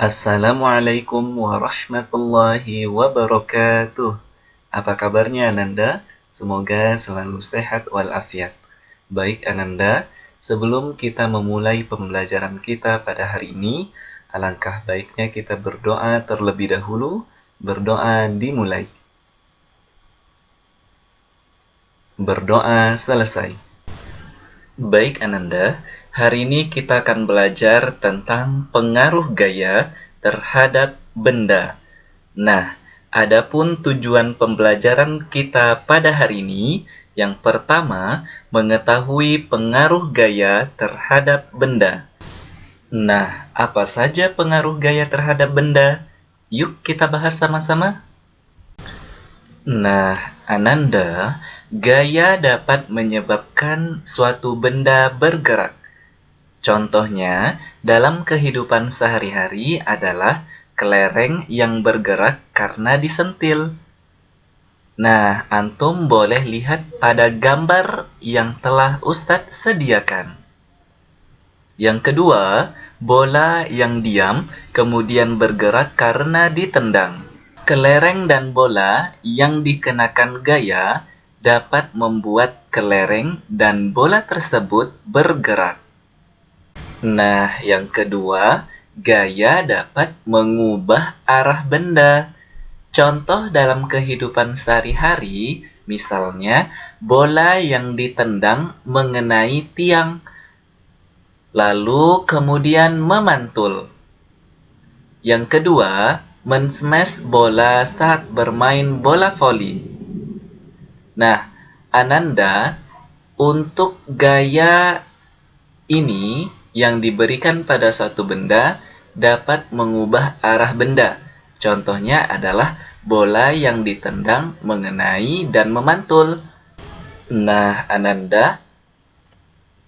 Assalamualaikum warahmatullahi wabarakatuh. Apa kabarnya Ananda? Semoga selalu sehat walafiat. Baik Ananda, sebelum kita memulai pembelajaran kita pada hari ini, alangkah baiknya kita berdoa terlebih dahulu. Berdoa dimulai. Berdoa selesai. Baik Ananda, hari ini kita akan belajar tentang pengaruh gaya terhadap benda. Nah, adapun tujuan pembelajaran kita pada hari ini, yang pertama, mengetahui pengaruh gaya terhadap benda. Nah, apa saja pengaruh gaya terhadap benda? Yuk kita bahas sama-sama. Nah, Ananda, gaya dapat menyebabkan suatu benda bergerak. Contohnya, dalam kehidupan sehari-hari adalah kelereng yang bergerak karena disentil. Nah, antum boleh lihat pada gambar yang telah Ustadz sediakan. Yang kedua, bola yang diam kemudian bergerak karena ditendang. Kelereng dan bola yang dikenakan gaya dapat membuat kelereng dan bola tersebut bergerak. Nah, yang kedua, gaya dapat mengubah arah benda. Contoh dalam kehidupan sehari-hari, misalnya bola yang ditendang mengenai tiang, lalu kemudian memantul. Yang kedua, men-smash bola saat bermain bola voli. Nah, Ananda, untuk gaya ini yang diberikan pada suatu benda dapat mengubah arah benda. Contohnya adalah bola yang ditendang mengenai dan memantul. Nah, Ananda,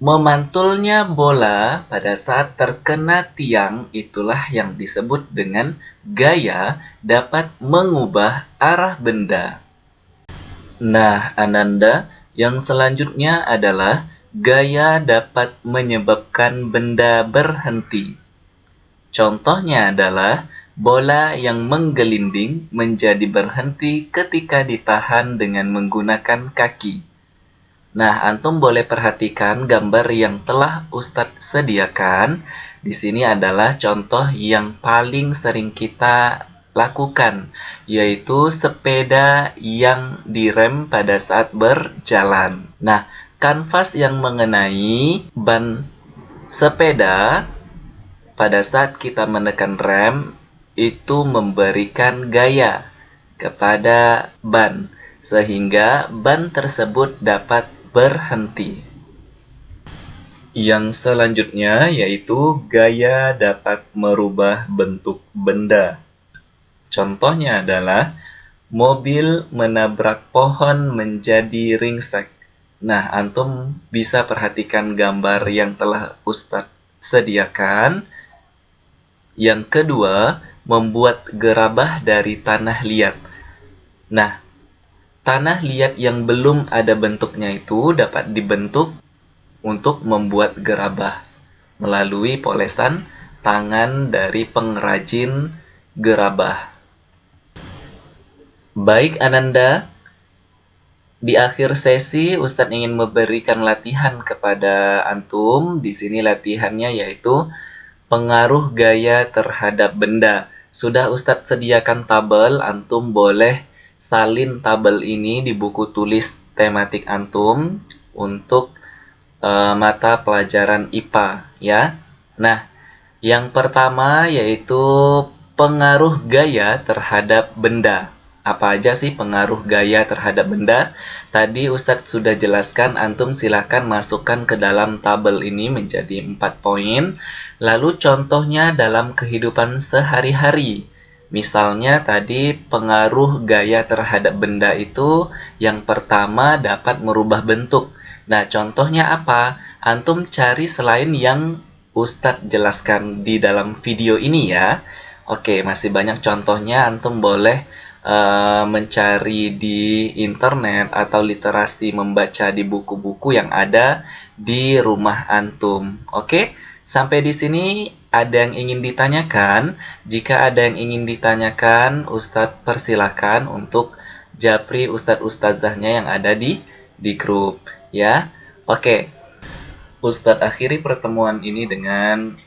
memantulnya bola pada saat terkena tiang itulah yang disebut dengan gaya dapat mengubah arah benda. Nah, Ananda, yang selanjutnya adalah gaya dapat menyebabkan benda berhenti. Contohnya adalah bola yang menggelinding menjadi berhenti ketika ditahan dengan menggunakan kaki. Nah, antum boleh perhatikan gambar yang telah Ustadz sediakan. Di sini adalah contoh yang paling sering kita lakukan, yaitu sepeda yang direm pada saat berjalan. Nah, kanvas yang mengenai ban sepeda pada saat kita menekan rem itu memberikan gaya kepada ban, sehingga ban tersebut dapat berhenti. Yang selanjutnya yaitu gaya dapat merubah bentuk benda. Contohnya adalah mobil menabrak pohon menjadi ringsek. Nah, antum bisa perhatikan gambar yang telah Ustadz sediakan. Yang kedua, membuat gerabah dari tanah liat. Nah, tanah liat yang belum ada bentuknya itu dapat dibentuk untuk membuat gerabah melalui polesan tangan dari pengrajin gerabah. Baik Ananda, di akhir sesi Ustadz ingin memberikan latihan kepada antum. Di sini latihannya yaitu pengaruh gaya terhadap benda. Sudah Ustadz sediakan tabel, antum boleh salin tabel ini di buku tulis tematik antum untuk mata pelajaran IPA ya. Nah, yang pertama yaitu pengaruh gaya terhadap benda. Apa aja sih pengaruh gaya terhadap benda? Tadi Ustadz sudah jelaskan, antum silahkan masukkan ke dalam tabel ini menjadi 4 poin. Lalu contohnya dalam kehidupan sehari-hari. Misalnya tadi pengaruh gaya terhadap benda itu yang pertama dapat merubah bentuk. Nah, contohnya apa? Antum cari selain yang Ustadz jelaskan di dalam video ini ya. Oke, masih banyak contohnya, antum boleh mencari di internet atau literasi membaca di buku-buku yang ada di rumah antum. Oke, Sampai di sini ada yang ingin ditanyakan? Jika ada yang ingin ditanyakan, Ustadz persilahkan untuk japri Ustadz Ustazahnya yang ada di grup, ya. Oke, Ustadz akhiri pertemuan ini dengan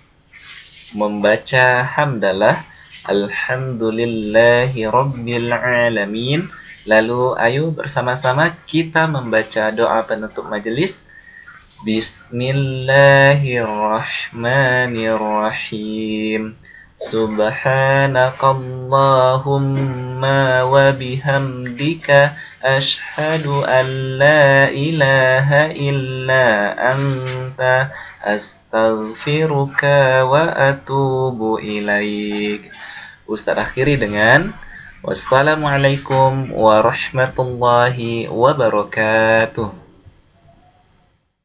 membaca hamdalah alhamdulillahi rabbil alamin. Lalu ayo bersama-sama kita membaca doa penutup majelis. Bismillahirrahmanirrahim. Subhanakallahumma wa bihamdika ashhadu an la ilaha illa anta astaghfiruka wa atubu ilaik. Ustaz akhiri dengan wassalamualaikum warahmatullahi wabarakatuh.